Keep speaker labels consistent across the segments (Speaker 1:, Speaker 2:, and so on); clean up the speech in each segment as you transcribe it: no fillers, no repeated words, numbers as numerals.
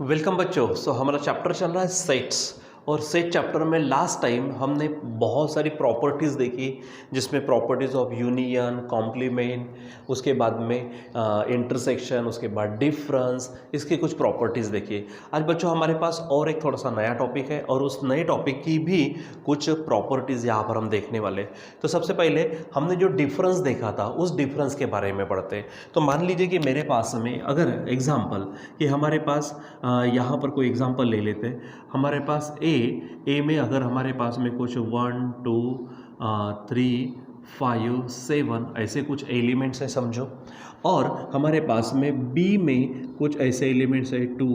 Speaker 1: Welcome बच्चों। हमारा chapter चल रहा है सेट्स। और सेट चैप्टर में लास्ट टाइम हमने बहुत सारी प्रॉपर्टीज़ देखी, जिसमें प्रॉपर्टीज़ ऑफ यूनियन, कॉम्प्लीमेंट, उसके बाद में इंटरसेक्शन, उसके बाद डिफरेंस, इसकी कुछ प्रॉपर्टीज़ देखी। आज बच्चों हमारे पास और एक थोड़ा सा नया टॉपिक है और उस नए टॉपिक की भी कुछ प्रॉपर्टीज़ यहाँ पर हम देखने वाले। तो सबसे पहले हमने जो डिफरेंस देखा था उस डिफरेंस के बारे में पढ़ते हैं। तो मान लीजिए कि मेरे पास में अगर एग्जाम्पल कि हमारे पास यहाँ पर कोई एग्जांपल ले लेते हैं। हमारे पास ए में अगर हमारे पास में कुछ 1 2 3 5 7 ऐसे कुछ एलिमेंट्स हैं समझो, और हमारे पास में बी में कुछ ऐसे एलिमेंट्स है 2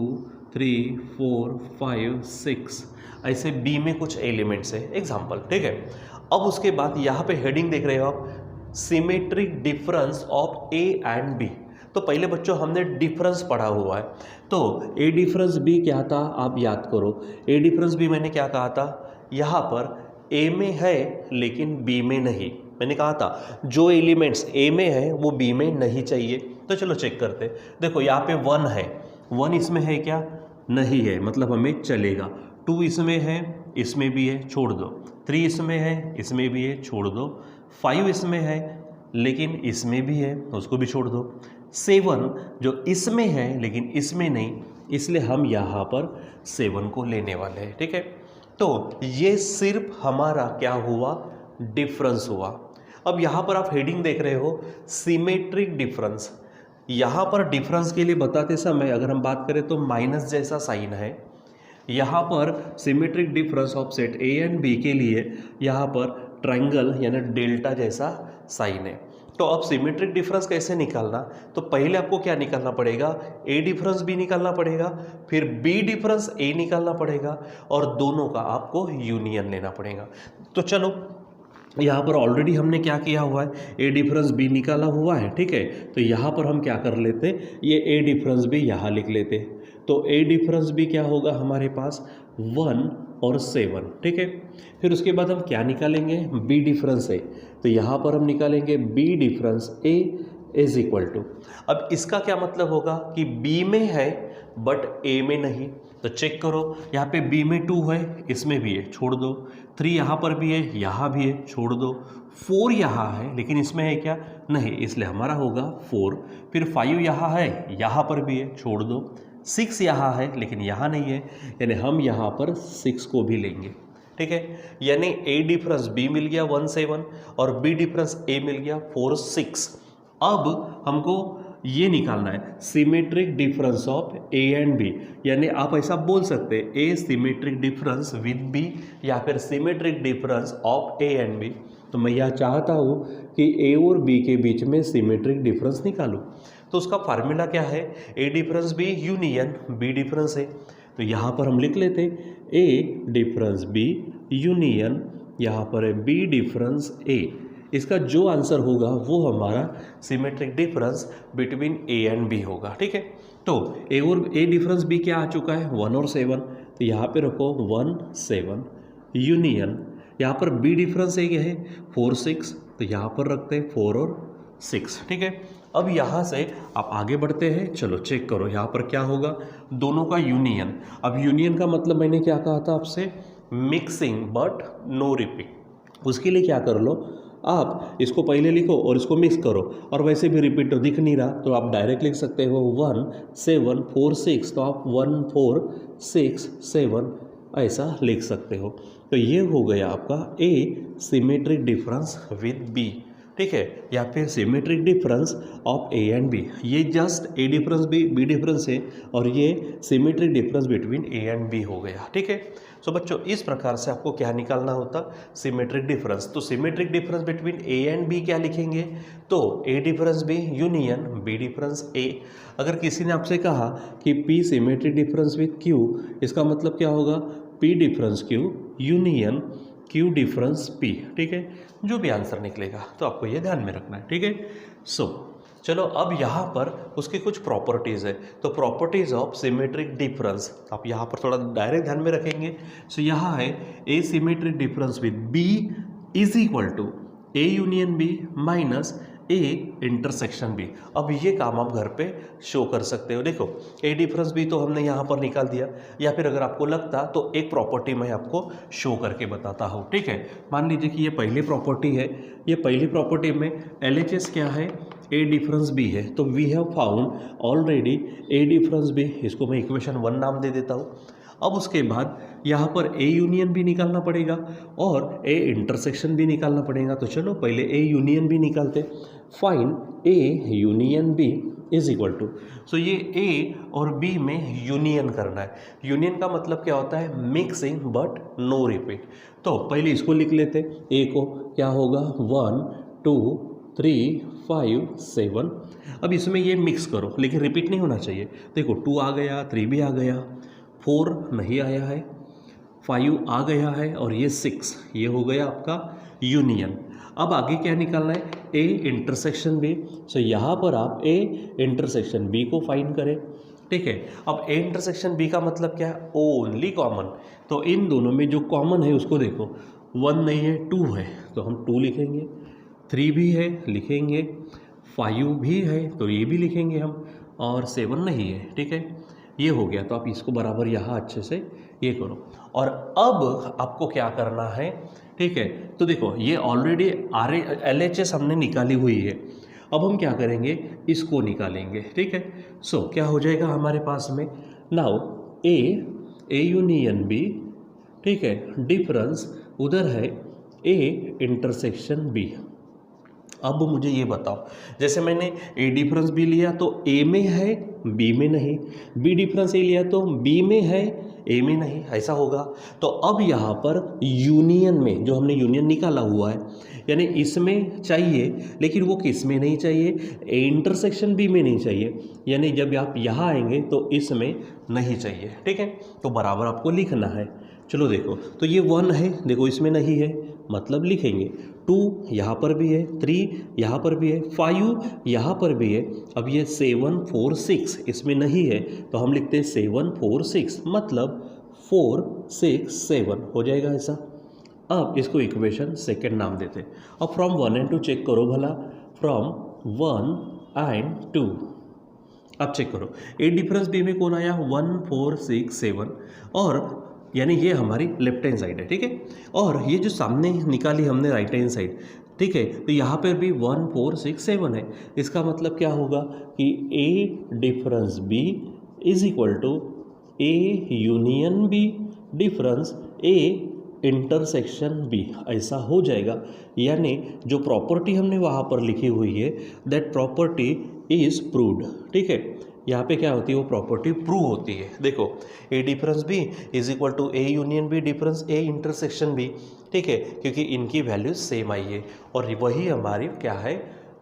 Speaker 1: 3 4 5 6 ऐसे बी में कुछ एलिमेंट्स है एग्जाम्पल, ठीक है। अब उसके बाद यहाँ पे हेडिंग देख रहे हो आप, symmetric difference of A and B. तो पहले बच्चों हमने डिफरेंस पढ़ा हुआ है, तो ए डिफरेंस बी क्या था आप याद करो। ए डिफरेंस बी मैंने क्या कहा था, यहाँ पर ए में है लेकिन बी में नहीं। मैंने कहा था जो एलिमेंट्स ए में है वो बी में नहीं चाहिए। तो चलो चेक करते। देखो यहाँ पे 1 है, 1 इसमें है क्या, नहीं है, मतलब हमें चलेगा। 2 इसमें है, इसमें भी है, छोड़ दो। 3 इसमें है, इसमें भी है, छोड़ दो। 5 इसमें है लेकिन इसमें भी है, उसको भी छोड़ दो। 7 जो इसमें है लेकिन इसमें नहीं, इसलिए हम यहाँ पर 7 को लेने वाले हैं, ठीक है। तो ये सिर्फ हमारा क्या हुआ, डिफरेंस हुआ। अब यहाँ पर आप हेडिंग देख रहे हो, सिमेट्रिक डिफरेंस। यहाँ पर डिफरेंस के लिए बताते समय अगर हम बात करें तो माइनस जैसा साइन है। यहाँ पर symmetric difference of set A and B के लिए यहाँ पर ट्रायंगल यानी डेल्टा जैसा साइन है। तो अब सिमेट्रिक डिफरेंस कैसे निकालना, तो पहले आपको क्या निकालना पड़ेगा, ए डिफरेंस बी निकालना पड़ेगा, फिर बी डिफरेंस ए निकालना पड़ेगा, और दोनों का आपको यूनियन लेना पड़ेगा। तो चलो यहाँ पर ऑलरेडी हमने क्या किया हुआ है, ए डिफरेंस बी निकाला हुआ है, ठीक है। तो यहाँ पर हम क्या कर लेते, ये ए डिफरेंस बी यहाँ लिख लेते। तो ए डिफरेंस बी क्या होगा हमारे पास, 1 और 7, ठीक है। फिर उसके बाद हम क्या निकालेंगे, बी डिफरेंस ए। तो यहाँ पर हम निकालेंगे B difference A is equal to, अब इसका क्या मतलब होगा कि बी में है बट ए में नहीं। तो चेक करो, यहाँ पे बी में 2 है, इसमें भी है, छोड़ दो। 3 यहाँ पर भी है, यहाँ भी है, छोड़ दो। 4 यहाँ है लेकिन इसमें है क्या, नहीं, इसलिए हमारा होगा 4। फिर 5 यहाँ है, यहाँ पर भी है, छोड़ दो। 6 यहाँ है लेकिन यहाँ नहीं है, यानी हम यहाँ पर 6 को भी लेंगे, ठीक है। यानी ए डिफरेंस बी मिल गया 1 7 और बी डिफरेंस ए मिल गया 4 6। अब हमको ये निकालना है symmetric difference of A and B, यानी आप ऐसा बोल सकते हैं A symmetric difference with B या फिर symmetric difference of A and B. तो मैं यह चाहता हूँ कि ए और बी के बीच में सिमेट्रिक डिफरेंस निकालूँ। तो उसका फार्मूला क्या है, A difference B union B difference A. तो यहाँ पर हम लिख लेते ए डिफरेंस बी यूनियन, यहाँ पर है बी डिफरेंस ए। इसका जो आंसर होगा वो हमारा symmetric difference between A and B होगा, ठीक है। तो ए और ए डिफरेंस बी क्या आ चुका है, 1 और 7। तो यहाँ पे रखो 1 7 यूनियन, यहाँ पर बी डिफरेंस एक है 4 6, तो यहाँ पर रखते हैं 4 और 6, ठीक है। अब यहाँ से आप आगे बढ़ते हैं, चलो चेक करो यहाँ पर क्या होगा, दोनों का यूनियन। अब यूनियन का मतलब मैंने क्या कहा था आपसे, मिक्सिंग बट नो रिपीट। उसके लिए क्या कर लो, आप इसको पहले लिखो और इसको मिक्स करो, और वैसे भी रिपीट तो दिख नहीं रहा तो आप डायरेक्ट लिख सकते हो 1 7 4 6, तो आप 1 4 6 7 ऐसा लिख सकते हो। तो ये हो गया आपका A symmetric difference with B, ठीक है, या फिर symmetric difference of A and B. ये just A difference B difference है और ये symmetric difference between A and B हो गया, ठीक है। सो बच्चों इस प्रकार से आपको क्या निकालना होता, सिमेट्रिक डिफरेंस। तो symmetric difference between A and B क्या लिखेंगे, तो A difference B union B difference A. अगर किसी ने आपसे कहा कि P symmetric difference with Q, इसका मतलब क्या होगा, P difference Q union Q difference P, ठीक है। जो भी आंसर निकलेगा तो आपको ये ध्यान में रखना है, ठीक है। सो चलो अब यहाँ पर उसकी कुछ प्रॉपर्टीज़ है। तो प्रॉपर्टीज़ ऑफ सिमेट्रिक डिफरेंस आप यहाँ पर थोड़ा डायरेक्ट ध्यान में रखेंगे। सो यहाँ है A symmetric difference with B is equal to A union B minus A intersection B. अब ये काम आप घर पे शो कर सकते हो। देखो ए डिफरेंस बी तो हमने यहाँ पर निकाल दिया, या फिर अगर आपको लगता तो एक प्रॉपर्टी मैं आपको शो करके बताता हूँ। ठीक है, मान लीजिए कि ये पहली प्रॉपर्टी है, ये पहली प्रॉपर्टी में LHS क्या है, ए डिफरेंस बी है, तो we have found already A difference B, इसको मैं इक्वेशन 1 नाम दे देता हूँ। अब उसके बाद यहाँ पर ए यूनियन भी निकालना पड़ेगा और ए इंटरसेक्शन भी निकालना पड़ेगा। तो चलो पहले ए यूनियन भी निकालते। Find A union B is equal to, so ये ए और बी में यूनियन करना है। यूनियन का मतलब क्या होता है, मिक्सिंग बट नो रिपीट। तो पहले इसको लिख लेते, ए को क्या होगा 1 2 3 5 7। अब इसमें ये मिक्स करो, लेकिन रिपीट नहीं होना चाहिए। देखो 2 आ गया, 3 भी आ गया, 4 नहीं आया है, 5 आ गया है, और ये 6, ये हो गया आपका यूनियन। अब आगे क्या निकालना है, ए इंटरसेक्शन बी। सो यहाँ पर आप ए इंटरसेक्शन बी को फाइंड करें। ठीक है, अब ए इंटरसेक्शन बी का मतलब क्या है, ओनली कॉमन। तो इन दोनों में जो कॉमन है उसको देखो, 1 नहीं है 2 है, तो हम 2 लिखेंगे, 3 भी है लिखेंगे, 5 भी है तो ये भी लिखेंगे हम, और 7 नहीं है। ठीक है, ये हो गया। तो आप इसको बराबर यहाँ अच्छे से ये करो। और अब आपको क्या करना है, ठीक है, तो देखो ये ऑलरेडी LHS हमने निकाली हुई है। अब हम क्या करेंगे, इसको निकालेंगे। ठीक है, सो क्या हो जाएगा हमारे पास में, नाउ ए यूनियन बी, ठीक है, डिफरेंस उधर है ए इंटरसेक्शन बी। अब मुझे ये बताओ, जैसे मैंने ए डिफरेंस बी लिया तो ए में है बी में नहीं, बी डिफरेंस ए लिया तो बी में है ए में नहीं, ऐसा होगा। तो अब यहाँ पर यूनियन में जो हमने यूनियन निकाला हुआ है, यानी इसमें चाहिए लेकिन वो किस में नहीं चाहिए, ए इंटरसेक्शन बी में नहीं चाहिए, यानी जब आप यहाँ आएंगे तो इसमें नहीं चाहिए। ठीक है, तो बराबर आपको लिखना है। चलो देखो, तो ये 1 है, देखो इसमें नहीं है, मतलब लिखेंगे 2 यहाँ पर भी है, 3 यहाँ पर भी है, 5 यहाँ पर भी है। अब ये 7 4 6 इसमें नहीं है, तो हम लिखते हैं 7 4 6, मतलब 4 6 7 हो जाएगा ऐसा। अब इसको इक्वेशन सेकेंड नाम देते हैं। अब फ्रॉम 1 and 2 चेक करो भला, फ्रॉम 1 and 2 अब चेक करो, ए डिफरेंस बी में कौन आया, 1 4 6 7, और यानी ये हमारी लेफ्ट हैंड साइड है। ठीक है, और ये जो सामने निकाली हमने राइट हैंड साइड, ठीक है, तो यहाँ पर भी 1 4 6 7 है। इसका मतलब क्या होगा कि A difference B is equal to A union B difference A intersection B, ऐसा हो जाएगा। यानी जो प्रॉपर्टी हमने वहाँ पर लिखी हुई है, दैट प्रॉपर्टी इज प्रूव्ड। ठीक है, यहाँ पे क्या होती है, वो प्रॉपर्टी प्रूव होती है। देखो A difference B is equal to A union B difference A intersection B. ठीक है, क्योंकि इनकी वैल्यूज सेम आई है, और वही हमारी क्या है,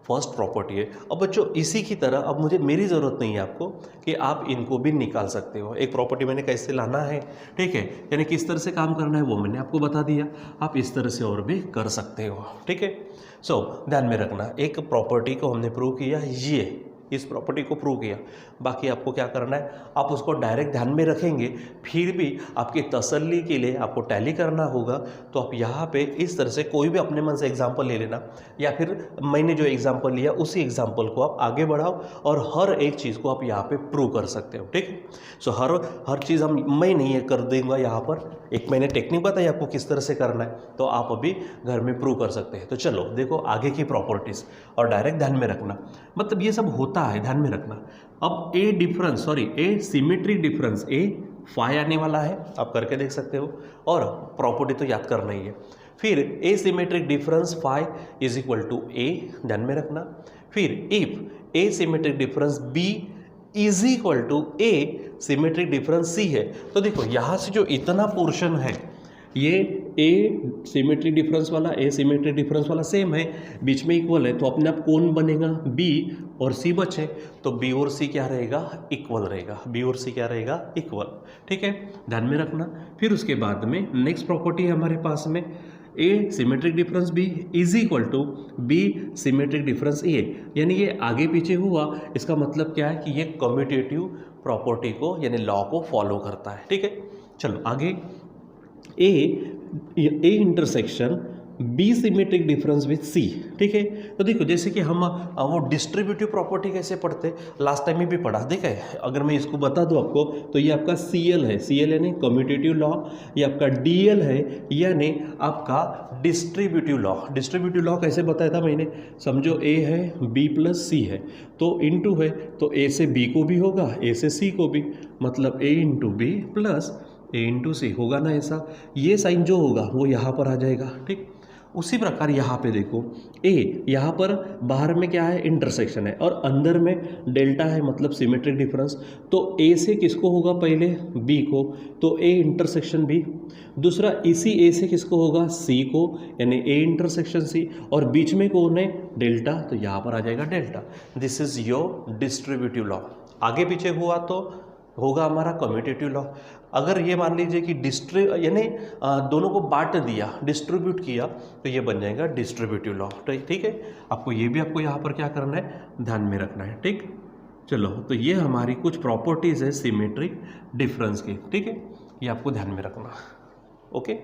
Speaker 1: फर्स्ट प्रॉपर्टी है। अब बच्चों इसी की तरह अब मुझे मेरी ज़रूरत नहीं है आपको कि आप इनको भी निकाल सकते हो। एक प्रॉपर्टी मैंने कैसे लाना है, ठीक है, यानी किस तरह से काम करना है वो मैंने आपको बता दिया, आप इस तरह से और भी कर सकते हो। ठीक है, सो ध्यान में रखना, एक प्रॉपर्टी को हमने प्रूव किया, ये इस प्रॉपर्टी को प्रूव किया, बाकी आपको क्या करना है, आप उसको डायरेक्ट ध्यान में रखेंगे, फिर भी आपकी तसल्ली के लिए आपको टैली करना होगा। तो आप यहाँ पे इस तरह से कोई भी अपने मन से एग्जाम्पल ले लेना, या फिर मैंने जो एग्जाम्पल लिया उसी एग्जाम्पल को आप आगे बढ़ाओ, और हर एक चीज़ को आप यहाँ पे प्रूव कर सकते हो। ठीक है, सो हर चीज़ मैं नहीं कर दूंगा यहाँ पर, एक मैंने टेक्निक बताई आपको किस तरह से करना है, तो आप अभी घर में प्रूव कर सकते हैं। तो चलो देखो आगे की प्रॉपर्टीज़, और डायरेक्ट ध्यान में रखना, मतलब ये सब होता है, ध्यान में रखना। अब ए सिमेट्रिक डिफरेंस ए 5 आने वाला है, आप करके देख सकते हो, और प्रॉपर्टी तो याद करना ही है। फिर A symmetric difference 5 is equal to A, ध्यान में रखना। फिर if A symmetric difference B is equal to A symmetric difference C है, तो देखो यहाँ से जो इतना पोर्शन है, ये ए सिमेट्रिक डिफरेंस वाला ए सिमेट्रिक डिफरेंस वाला सेम है, बीच में इक्वल है, तो अपने आप कौन बनेगा, बी और सी बचे, तो बी और सी क्या रहेगा, इक्वल रहेगा, बी और सी क्या रहेगा, इक्वल। ठीक है, ध्यान में रखना। फिर उसके बाद में नेक्स्ट प्रॉपर्टी है हमारे पास में, A symmetric difference B is equal to B symmetric difference A, यानी ये आगे पीछे हुआ, इसका मतलब क्या है कि ये कम्यूटेटिव प्रॉपर्टी को यानी लॉ को फॉलो करता है। ठीक है, चलो आगे, A intersection B symmetric difference with C, ठीक है। तो देखो जैसे कि हम वो डिस्ट्रीब्यूटिव प्रॉपर्टी कैसे पढ़ते, लास्ट टाइम में भी पढ़ा, देखा है। अगर मैं इसको बता दूं आपको, तो ये आपका CL है, CL यानी कम्यूटेटिव लॉ, ये आपका DL है यानी आपका डिस्ट्रीब्यूटिव लॉ। डिस्ट्रीब्यूटिव लॉ कैसे बताया था मैंने, समझो A है, B प्लस C है, तो इनटू है, तो A से B को भी होगा, A से C को भी, मतलब A into B plus A into C होगा ना ऐसा। ये साइन जो होगा वो यहाँ पर आ जाएगा, ठीक। उसी प्रकार यहाँ पे देखो A, यहाँ पर बाहर में क्या है, इंटरसेक्शन है, और अंदर में डेल्टा है, मतलब सिमेट्रिक डिफरेंस। तो A से किसको होगा पहले, B को, तो A इंटरसेक्शन B। दूसरा इसी A से किसको होगा, C को, यानी A इंटरसेक्शन C, और बीच में कौन है, डेल्टा, तो यहाँ पर आ जाएगा delta. This is your distributive law. आगे पीछे हुआ तो होगा हमारा कम्यूटेटिव लॉ। अगर ये मान लीजिए कि यानी दोनों को बांट दिया, डिस्ट्रीब्यूट किया, तो ये बन जाएगा डिस्ट्रीब्यूटिव लॉ, ठीक है। आपको ये भी आपको यहाँ पर क्या करना है, ध्यान में रखना है, ठीक। चलो, तो ये हमारी कुछ प्रॉपर्टीज़ है सिमेट्रिक डिफरेंस की, ठीक है, ये आपको ध्यान में रखना, ओके।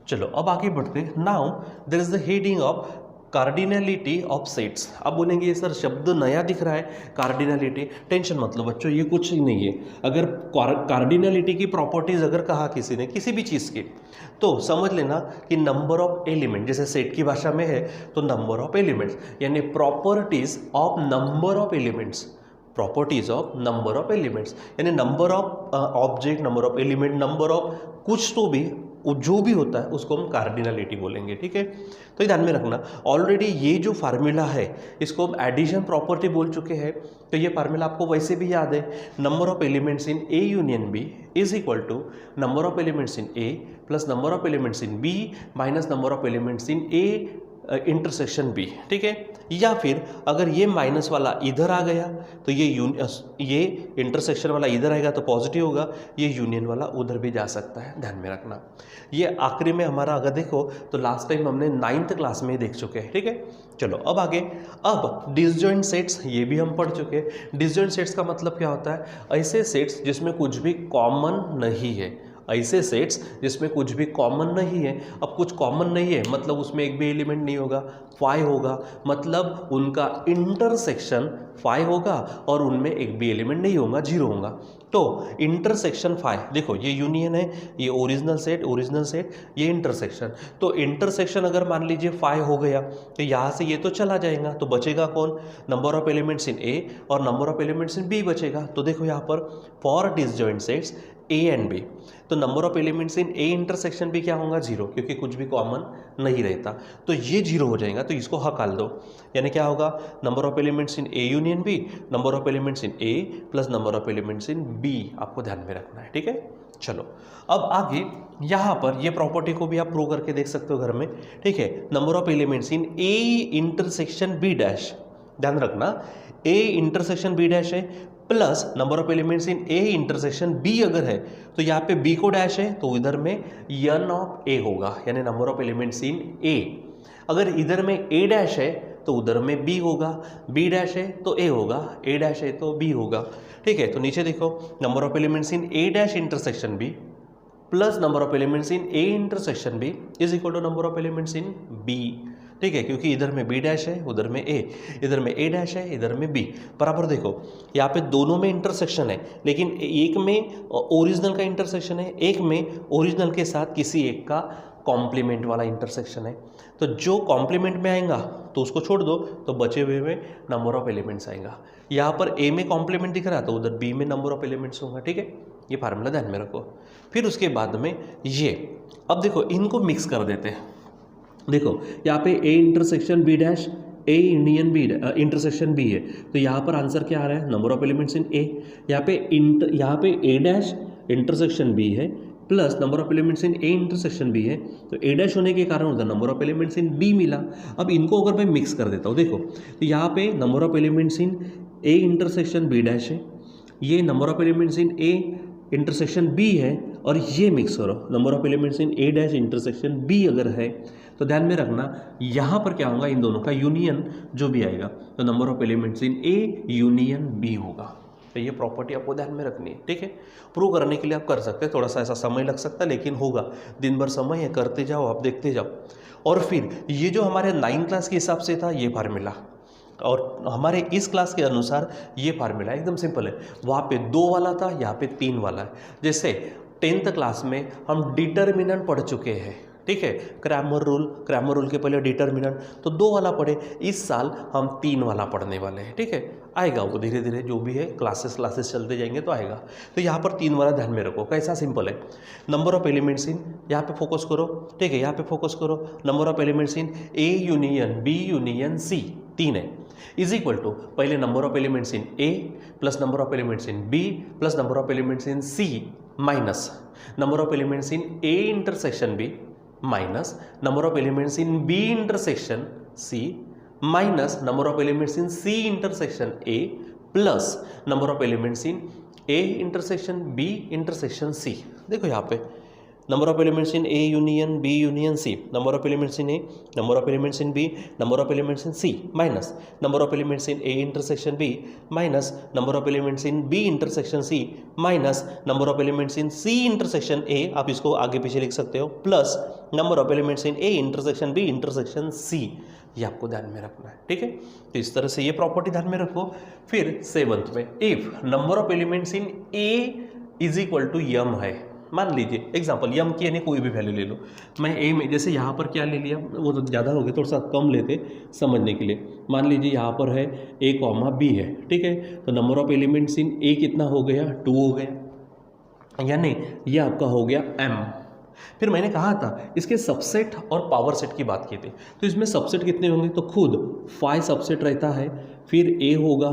Speaker 1: चलो अब आगे बढ़ते हैं। Now there is the heading of cardinality of sets. अब बोलेंगे ये सर शब्द नया दिख रहा है, कार्डिनलिटी। टेंशन मत लो बच्चों, ये कुछ ही नहीं है। अगर कार्डिनलिटी की प्रॉपर्टीज अगर कहा किसी ने किसी भी चीज़ की, तो समझ लेना कि नंबर ऑफ एलिमेंट, जैसे सेट की भाषा में है तो नंबर ऑफ एलिमेंट्स, यानी properties of number of elements, properties of number of elements, यानी number of object, number of element, number of कुछ तो भी जो भी होता है उसको हम कार्डिनलिटी बोलेंगे, ठीक है। तो ये ध्यान में रखना। ऑलरेडी ये जो फार्मूला है इसको हम एडिशन प्रॉपर्टी बोल चुके हैं, तो ये फार्मूला आपको वैसे भी याद है, number of elements in A union B is equal to number of elements in A plus number of elements in B minus number of elements in A intersection B, ठीक है। या फिर अगर ये माइनस वाला इधर आ गया तो ये इंटरसेक्शन वाला इधर आएगा तो पॉजिटिव होगा, ये यूनियन वाला उधर भी जा सकता है, ध्यान में रखना। ये आखिरी में हमारा अगर देखो तो लास्ट टाइम हमने 9th क्लास में देख चुके हैं, ठीक है। चलो अब आगे, अब डिसजॉइंट सेट्स, ये भी हम पढ़ चुके हैं। डिसजॉइंट सेट्स का मतलब क्या होता है, ऐसे सेट्स जिसमें कुछ भी कॉमन नहीं है, ऐसे सेट्स जिसमें कुछ भी कॉमन नहीं है। अब कुछ कॉमन नहीं है मतलब उसमें एक भी एलिमेंट नहीं होगा, फाई होगा, मतलब उनका इंटरसेक्शन फाई होगा और उनमें एक भी एलिमेंट नहीं होगा, जीरो होगा। तो इंटरसेक्शन फाई, देखो ये यूनियन है, ये ओरिजिनल सेट, ये इंटरसेक्शन। तो इंटरसेक्शन अगर मान लीजिए फाई हो गया तो यहाँ से ये तो चला जाएगा, तो बचेगा कौन, number of elements in A और number of elements in B बचेगा। तो देखो यहाँ पर for disjoint sets A and B, तो number of elements in A intersection भी क्या होगा, जीरो, क्योंकि कुछ भी कॉमन नहीं रहता, तो ये जीरो हो जाएगा, तो इसको हटाल दो। यानी क्या होगा, number of elements in A union B, number of elements in A plus number of elements in B, आपको ध्यान में रखना है, ठीक है। चलो अब आगे यहाँ पर ये प्रॉपर्टी को भी आप प्रूव करके देख सकते हो घर में, ठीक है। Number of elements in A intersection B dash, ध्यान रखना, ए इंटरसेक्शन बी डैश है plus number of elements in A intersection B अगर है तो यहाँ पे बी को डैश है तो इधर में एन ऑफ ए होगा, यानी नंबर ऑफ एलिमेंट्स इन ए। अगर इधर में ए डैश है तो उधर में बी होगा, बी डैश है तो ए होगा, ए डैश है तो बी होगा, ठीक है। तो नीचे देखो, number of elements in A dash intersection B plus number of elements in A intersection B is equal to number of elements in B, ठीक है, क्योंकि इधर में बी डैश है, उधर में ए, इधर में ए डैश है, इधर में बी। बराबर देखो यहाँ पे दोनों में इंटरसेक्शन है, लेकिन एक में ओरिजिनल का इंटरसेक्शन है, एक में ओरिजिनल के साथ किसी एक का कॉम्प्लीमेंट वाला इंटरसेक्शन है। तो जो कॉम्प्लीमेंट में आएगा तो उसको छोड़ दो, तो बचे हुए में नंबर ऑफ एलिमेंट्स आएगा। यहाँ पर ए में कॉम्प्लीमेंट दिख रहा है तो उधर बी में नंबर ऑफ एलिमेंट्स होगा, ठीक है। ये फार्मूला ध्यान में रखो। फिर उसके बाद में ये, अब देखो इनको मिक्स कर देते हैं। देखो यहाँ पे A intersection B dash, A union B intersection B है, तो यहाँ पर आंसर क्या आ रहा है, number of elements in A. यहाँ पे ए डैश इंटरसेक्शन बी है plus number of elements in A intersection B है, तो ए डैश होने के कारण उधर number of elements in B मिला। अब इनको अगर मैं मिक्स कर देता हूँ, देखो तो यहाँ पे number of elements in A intersection B dash है, ये number of elements in A intersection B है, और ये मिक्स करो number of elements in A dash intersection B अगर है, तो ध्यान में रखना यहाँ पर क्या होगा, इन दोनों का यूनियन जो भी आएगा तो number of elements in A union B होगा। तो ये प्रॉपर्टी आपको ध्यान में रखनी है, ठीक है। प्रूव करने के लिए आप कर सकते हैं, थोड़ा सा ऐसा समय लग सकता है लेकिन होगा, दिन भर समय है, करते जाओ आप, देखते जाओ। और फिर ये जो हमारे 9 क्लास के हिसाब से था ये फार्मूला, और हमारे इस क्लास के अनुसार ये फार्मूला एकदम सिंपल है। वहाँ पे 2 वाला था, यहाँ पे 3 वाला है। जैसे 10th क्लास में हम डिटर्मिनेंट पढ़ चुके हैं, ठीक है, क्रैमर रूल के पहले डिटर्मिनेंट, तो 2 वाला पढ़े। इस साल हम 3 वाला पढ़ने वाले हैं, ठीक है। आएगा वो धीरे धीरे, जो भी है क्लासेस चलते जाएंगे तो आएगा। तो यहाँ पर 3 वाला ध्यान में रखो, कैसा सिंपल है। नंबर ऑफ एलिमेंट्स इन, यहाँ पे फोकस करो, ठीक है, यहाँ पे फोकस करो। Number of elements in A union B union C, 3 है, इज इक्वल टू पहले number of elements in A plus number of elements in B plus number of elements in C minus number of elements in A intersection B minus number of elements in B intersection C minus number of elements in C intersection A plus number of elements in A intersection B intersection सी। देखो यहाँ पे number of elements in A union B union C, number of elements in A, number of elements in B, number of elements in C minus number of elements in A intersection B minus number of elements in B intersection C minus number of elements in C intersection A, आप इसको आगे पीछे लिख सकते हो, plus number of elements in A intersection B intersection C. ये आपको ध्यान में रखना है, ठीक है। तो इस तरह से ये प्रॉपर्टी ध्यान में रखो। फिर 7th में if number of elements in A is equal to M है, मान लीजिए एग्जांपल यम की यानी कोई भी वैल्यू ले लो, मैं ए में जैसे यहाँ पर क्या ले लिया, वो तो ज़्यादा हो गया, थोड़ा सा कम लेते समझने के लिए। मान लीजिए यहाँ पर है ए कॉमा बी है, ठीक है, तो number of elements in A कितना हो गया, 2 हो गया, यानी ये आपका हो गया एम। फिर मैंने कहा था इसके सबसेट और पावर सेट की बात की थी, तो इसमें सबसेट कितने होंगे, तो खुद 5 सबसेट रहता है, फिर ए होगा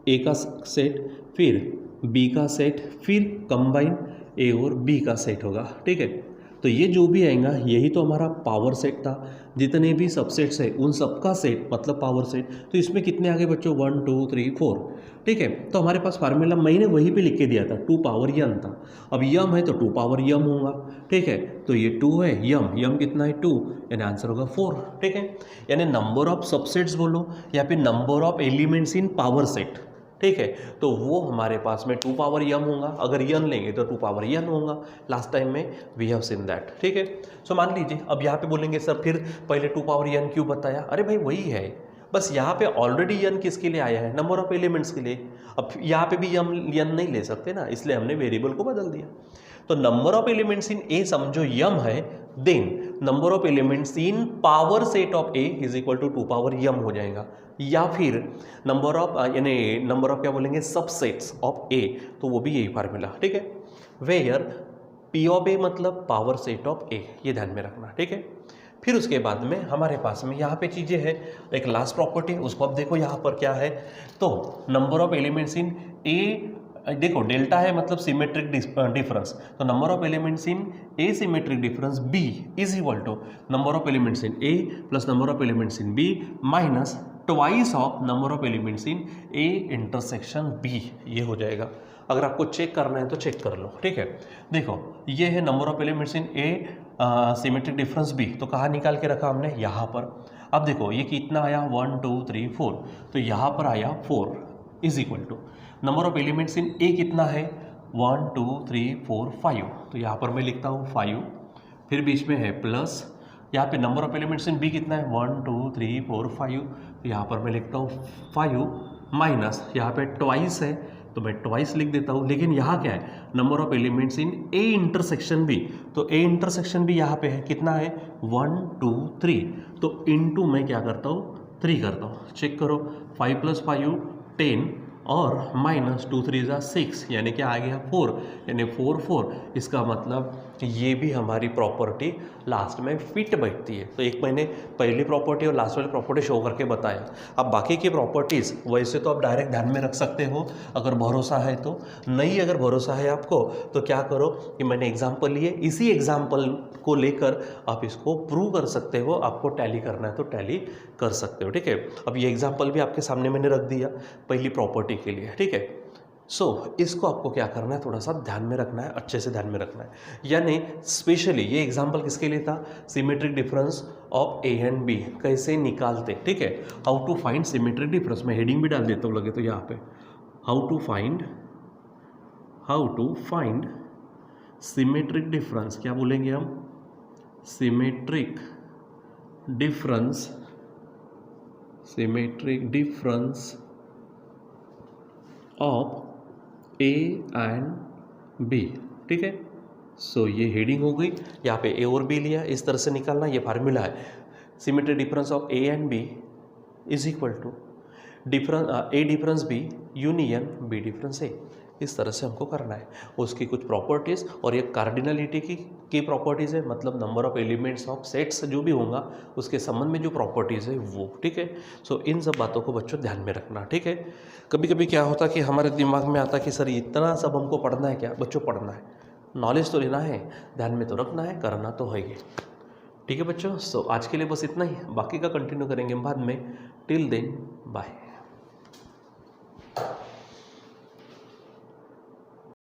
Speaker 1: ए का सेट, फिर बी का सेट, फिर कंबाइन ए और बी का सेट होगा, ठीक है। तो ये जो भी आएगा यही तो हमारा पावर सेट था, जितने भी सबसेट्स है उन सबका सेट मतलब पावर सेट। तो इसमें कितने आगे बच्चों, 1 2 3 4, ठीक है। तो हमारे पास फार्मूला मैंने वहीं पे लिख के दिया था, 2 पावर यम था। अब यम है तो 2 पावर यम होगा, ठीक है। तो ये 2 है, यम कितना है 2, यानी आंसर होगा 4, ठीक है। यानी नंबर ऑफ सबसेट्स बोलो या फिर number of elements in power set, ठीक है, तो वो हमारे पास में 2 पावर यम होगा। अगर यन लेंगे तो 2 पावर यन होगा, लास्ट टाइम में वी हैव सीन दैट, ठीक है। सो मान लीजिए अब यहाँ पे बोलेंगे सर फिर पहले 2 पावर यन क्यों बताया, अरे भाई वही है, बस यहाँ पे ऑलरेडी यन किसके लिए आया है, नंबर ऑफ एलिमेंट्स के लिए। अब यहाँ पे भी यन नहीं ले सकते ना, इसलिए हमने वेरिएबल को बदल दिया। तो number of elements in A समझो यम है, then number of elements in power set of A is equal to 2 power M हो जाएगा, या फिर नंबर ऑफ यानी नंबर ऑफ क्या बोलेंगे सबसेट्स ऑफ ए, तो वो भी यही फार्मूला, ठीक है। वेयर पी ऑफ ए मतलब पावर सेट ऑफ ए, ये ध्यान में रखना, ठीक है। फिर उसके बाद में हमारे पास में यहाँ पे चीज़ें हैं, एक लास्ट प्रॉपर्टी, उसको अब देखो यहाँ पर क्या है, तो number of elements in A, देखो डेल्टा है मतलब सिमेट्रिक डिफरेंस, तो number of elements in A symmetric difference B is equal to number of elements in A plus number of elements in B minus twice of number of elements in A intersection B, ये हो जाएगा। अगर आपको check करना है तो check कर लो, ठीक है। देखो ये है number of elements in A symmetric difference B, तो कहाँ निकाल के रखा हमने, यहाँ पर। अब देखो ये कितना आया 1 2 3 4, तो यहाँ पर आया 4 is equal to number of elements in A कितना है 1 2 3 4 5, तो यहाँ पर मैं लिखता हूँ 5, फिर बीच में है प्लस, यहाँ पे number of elements in B कितना है 1 2 3 4 5, तो यहाँ पर मैं लिखता हूँ 5 माइनस, यहाँ पे ट्वाइस है तो मैं ट्वाइस लिख देता हूँ, लेकिन यहाँ क्या है number of elements in A intersection B, तो ए इंटरसेक्शन बी यहाँ पे है कितना है 1 2 3, तो इनटू मैं क्या करता हूँ 3 करता हूँ, चेक करो 5 + 5 10 और माइनस 2 3 6, यानी क्या आ गया 4, यानी 4 4, इसका मतलब ये भी हमारी प्रॉपर्टी लास्ट में फिट बैठती है। तो एक मैंने पहली प्रॉपर्टी और लास्ट वाली प्रॉपर्टी शो करके बताया। अब बाकी की प्रॉपर्टीज़ वैसे तो आप डायरेक्ट ध्यान में रख सकते हो अगर भरोसा है तो, नहीं अगर भरोसा है आपको तो क्या करो कि मैंने एग्जाम्पल लिए, इसी एग्जाम्पल को लेकर आप इसको प्रूव कर सकते हो। आपको टैली करना है तो टैली कर सकते हो, ठीक है। अब ये एग्जाम्पल भी आपके सामने मैंने रख दिया पहली प्रॉपर्टी के लिए, ठीक है। सो इसको आपको क्या करना है, थोड़ा सा ध्यान में रखना है, अच्छे से ध्यान में रखना है। यानी स्पेशली ये एग्जाम्पल किसके लिए था, symmetric difference of A and B कैसे निकालते, ठीक है, how to find symmetric difference. मैं हेडिंग भी डाल देता हूँ लगे तो यहाँ पे how to find symmetric difference, क्या बोलेंगे हम, symmetric difference of A and B. ठीक है, सो ये हेडिंग हो गई, यहाँ पे ए और बी लिया, इस तरह से निकालना, ये फार्मूला है। Symmetric difference of A and B is equal to A difference B union B difference A. इस तरह से हमको करना है। उसकी कुछ प्रॉपर्टीज़ और एक कार्डिनलिटी की प्रॉपर्टीज़ है, मतलब number of elements of sets जो भी होगा उसके संबंध में जो प्रॉपर्टीज़ है वो। ठीक है, सो इन सब बातों को बच्चों ध्यान में रखना। ठीक है, कभी कभी क्या होता है कि हमारे दिमाग में आता है कि सर इतना सब हमको पढ़ना है क्या? बच्चों पढ़ना है, नॉलेज तो लेना है, ध्यान में तो रखना है, करना तो है ही। ठीक है बच्चों, सो आज के लिए बस इतना ही, बाकी का कंटिन्यू करेंगे बाद में। Till then bye.